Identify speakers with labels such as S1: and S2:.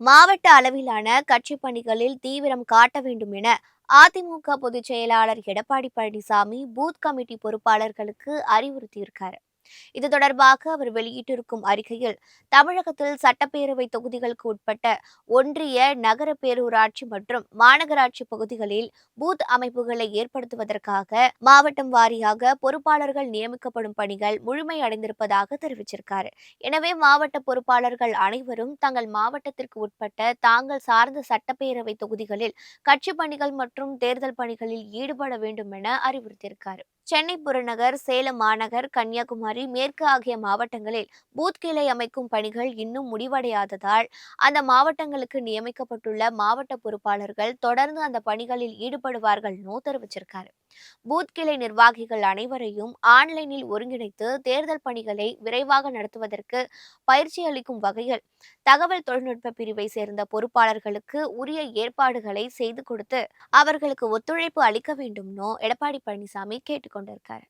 S1: மாவட்ட அளவிலான கட்சிப் பணிகளில் தீவிரம் காட்ட வேண்டும் என அதிமுக பொதுச் செயலாளர் எடப்பாடி பழனிசாமி பூத் கமிட்டி பொறுப்பாளர்களுக்கு அறிவுறுத்தியிருக்கார். இது தொடர்பாக அவர் வெளியிட்டிருக்கும் அறிக்கையில், தமிழகத்தில் சட்டப்பேரவை தொகுதிகளுக்கு உட்பட்ட ஒன்றிய, நகர பேரூராட்சி மற்றும் மாநகராட்சி பகுதிகளில் பூத் அமைப்புகளை ஏற்படுத்துவதற்காக மாவட்டம் வாரியாக பொறுப்பாளர்கள் நியமிக்கப்படும் பணிகள் முழுமையடைந்திருப்பதாக தெரிவிச்சிருக்காரு. எனவே மாவட்ட பொறுப்பாளர்கள் அனைவரும் தங்கள் மாவட்டத்திற்கு உட்பட்ட தாங்கள் சார்ந்த சட்டப்பேரவை தொகுதிகளில் கட்சி பணிகள் மற்றும் தேர்தல் பணிகளில் ஈடுபட வேண்டும் என அறிவுறுத்தியிருக்காரு. சென்னை புறநகர், சேலம் மாநகர், கன்னியாகுமரி மேற்கு ஆகிய மாவட்டங்களில் பூத் கிளை அமைக்கும் பணிகள் இன்னும் முடிவடையாததால் அந்த மாவட்டங்களுக்கு நியமிக்கப்பட்டுள்ள மாவட்ட பொறுப்பாளர்கள் தொடர்ந்து அந்த பணிகளில் ஈடுபடுவார்கள்னு தெரிவிச்சிருக்காரு. பூத் கிளை நிர்வாகிகள் அனைவரையும் ஆன்லைனில் ஒருங்கிணைத்து தேர்தல் பணிகளை விரைவாக நடத்துவதற்கு பயிற்சி அளிக்கும் வகையில் தகவல் தொழில்நுட்ப பிரிவை சேர்ந்த பொறுப்பாளர்களுக்கு உரிய ஏற்பாடுகளை செய்து கொடுத்து அவர்களுக்கு ஒத்துழைப்பு அளிக்க வேண்டும்னு எடப்பாடி பழனிசாமி கேட்டுக்கொண்டிருக்காரு.